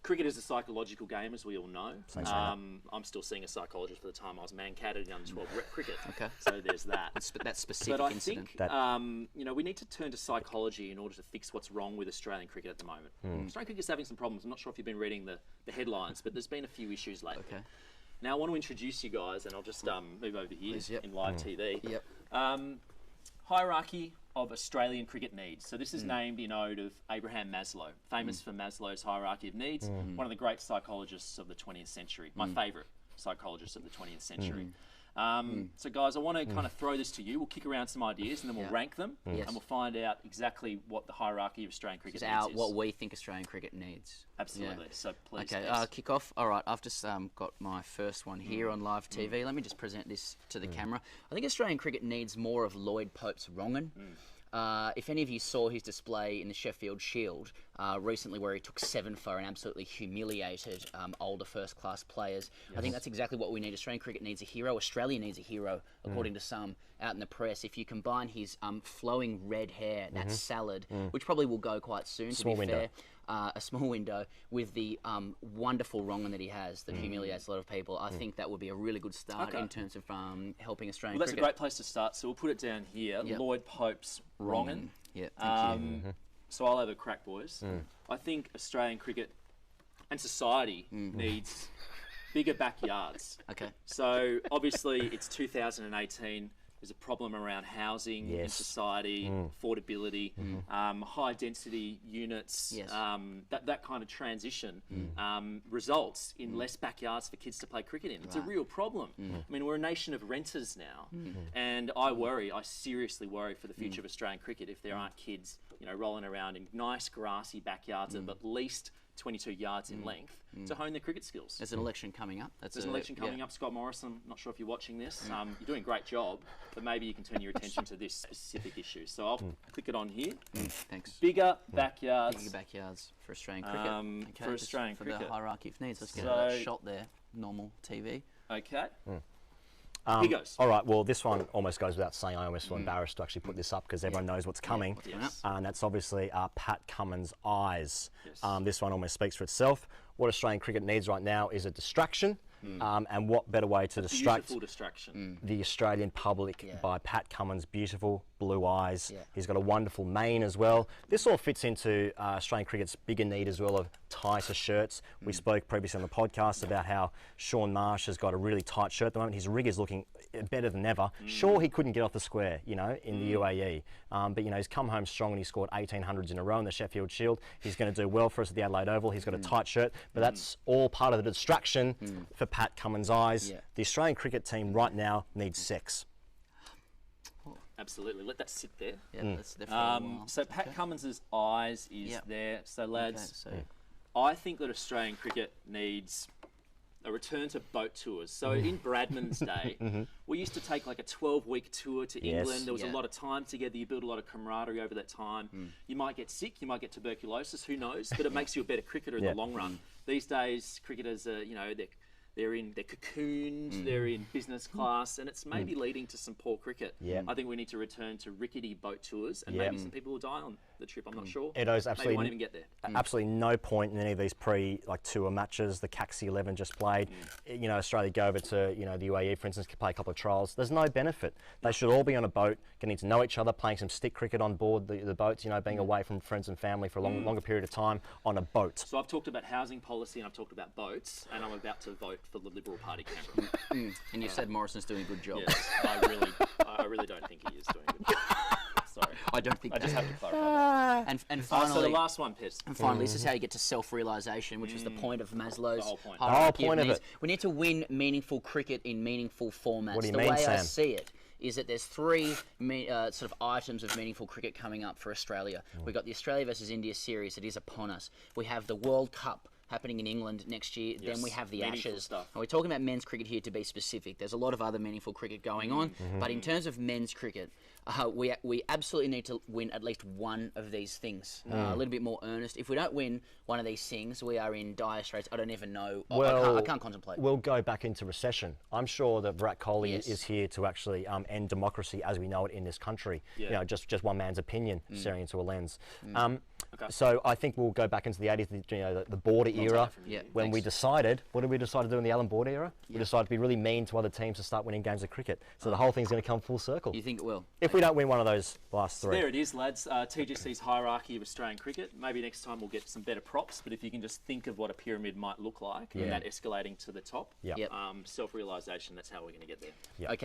cricket is a psychological game, as we all know. I'm still seeing a psychologist for the time I was man-catted in under-12 cricket. Okay. So there's that. That specific incident. But I think, you know, we need to turn to psychology in order to fix what's wrong with Australian cricket at the moment. Australian cricket's having some problems. I'm not sure if you've been reading the headlines, but there's been a few issues lately. Okay. Now, I want to introduce you guys, and I'll just move over here in live TV. Hierarchy of Australian cricket needs. So this is named in ode of Abraham Maslow, famous for Maslow's hierarchy of needs, one of the great psychologists of the 20th century, my favourite psychologist of the 20th century. So guys, I want to kind of throw this to you. We'll kick around some ideas and then we'll rank them and we'll find out exactly what the hierarchy of Australian cricket needs is. What we think Australian cricket needs. Absolutely. So please. Okay, kick off. All right, I've just got my first one here on live TV. Let me just present this to the camera. I think Australian cricket needs more of Lloyd Potts' wrong'un. If any of you saw his display in the Sheffield Shield recently where he took 7 for and absolutely humiliated older first-class players, I think that's exactly what we need. Australian cricket needs a hero. Australia needs a hero, according to some out in the press. If you combine his flowing red hair, that salad, which probably will go quite soon, to be fair, a small window, with the wonderful wrong'un that he has that humiliates a lot of people, I think that would be a really good start in terms of helping Australian cricket. That's a great place to start, so we'll put it down here. Lloyd Potts' wrong'un. Yeah, thank you. So I'll have a crack, boys. I think Australian cricket and society needs bigger backyards. Okay. So obviously it's 2018. There's a problem around housing in society, affordability, high density units. That kind of transition results in less backyards for kids to play cricket in. It's a real problem. I mean, we're a nation of renters now, and I seriously worry for the future of Australian cricket if there aren't kids, you know, rolling around in nice grassy backyards of at least 22 yards in length to hone their cricket skills. There's an election coming up. There's an election coming up. Scott Morrison, I'm not sure if you're watching this. You're doing a great job, but maybe you can turn your attention to this specific issue. So I'll click it on here. Thanks. Bigger backyards. Bigger backyards for Australian cricket. For Australian cricket. For the hierarchy of needs. Let's get that shot there. Normal TV. Okay. He goes. All right, well, this one almost goes without saying. I almost feel embarrassed to actually put this up because everyone knows what's coming. And that's obviously Pat Cummins' Eyes. This one almost speaks for itself. What Australian cricket needs right now is a distraction. And what better way to distract the Australian public by Pat Cummins' beautiful blue eyes. He's got a wonderful mane as well. This all fits into Australian cricket's bigger need as well of tighter shirts. We spoke previously on the podcast about how Sean Marsh has got a really tight shirt at the moment. His rig is looking better than ever. Sure, he couldn't get off the square, you know, in the UAE. But, you know, he's come home strong and he scored 1800s in a row in the Sheffield Shield. He's going to do well for us at the Adelaide Oval. He's got a tight shirt, but that's all part of the distraction for Pat Cummins' Eyes. The Australian cricket team right now needs sex. Absolutely, let that sit there. That's there for a while. So Pat Cummins' Eyes is there. So lads, I think that Australian cricket needs a return to boat tours. So in Bradman's day, we used to take like a 12-week tour to England. There was a lot of time together. You build a lot of camaraderie over that time. You might get sick, you might get tuberculosis, who knows? But it makes you a better cricketer in the long run. These days, cricketers are, you know, they're cocooned, they're in business class, and it's maybe leading to some poor cricket. I think we need to return to rickety boat tours, and maybe some people will die on the trip. I'm not sure. Edo's absolutely maybe won't even get there. Absolutely no point in any of these tour matches. The Caxi 11 just played. You know, Australia go over to the UAE, for instance, play a couple of trials. There's no benefit. They should all be on a boat, getting to know each other, playing some stick cricket on board the boats. You know, being away from friends and family for a longer period of time on a boat. So I've talked about housing policy and I've talked about boats, and I'm about to vote for the Liberal Party camera. And you said Morrison's doing a good job. Yes, I really don't think he is doing a good job. Sorry. I don't think I just have to clarify that. And finally, so the last one, Piss. And finally, this is how you get to self-realisation, which was the point of Maslow's The hierarchy whole point of of needs. it. We need to win meaningful cricket in meaningful formats. What do you the mean, way I Sam? see it is that there's 3 sort of items of meaningful cricket coming up for Australia. We've got the Australia versus India series that is upon us. We have the World Cup happening in England next year. Then we have the Ashes. And we're talking about men's cricket here to be specific. There's a lot of other meaningful cricket going on, but in terms of men's cricket, we absolutely need to win at least one of these things. A little bit more earnest. If we don't win one of these things, we are in dire straits. I don't even know. Well, I can't contemplate. We'll go back into recession. I'm sure that Virat Kohli is here to actually end democracy as we know it in this country. You know, just one man's opinion staring into a lens. So I think we'll go back into the 80s, you know, the border era, when we decided, what did we decide to do in the Allen Border era? We decided to be really mean to other teams to start winning games of cricket. So the whole thing's going to come full circle. You think it will? If we don't win one of those last three. There it is, lads. TGC's hierarchy of Australian cricket. Maybe next time we'll get some better props, but if you can just think of what a pyramid might look like and that escalating to the top, self-realisation, that's how we're going to get there. Okay.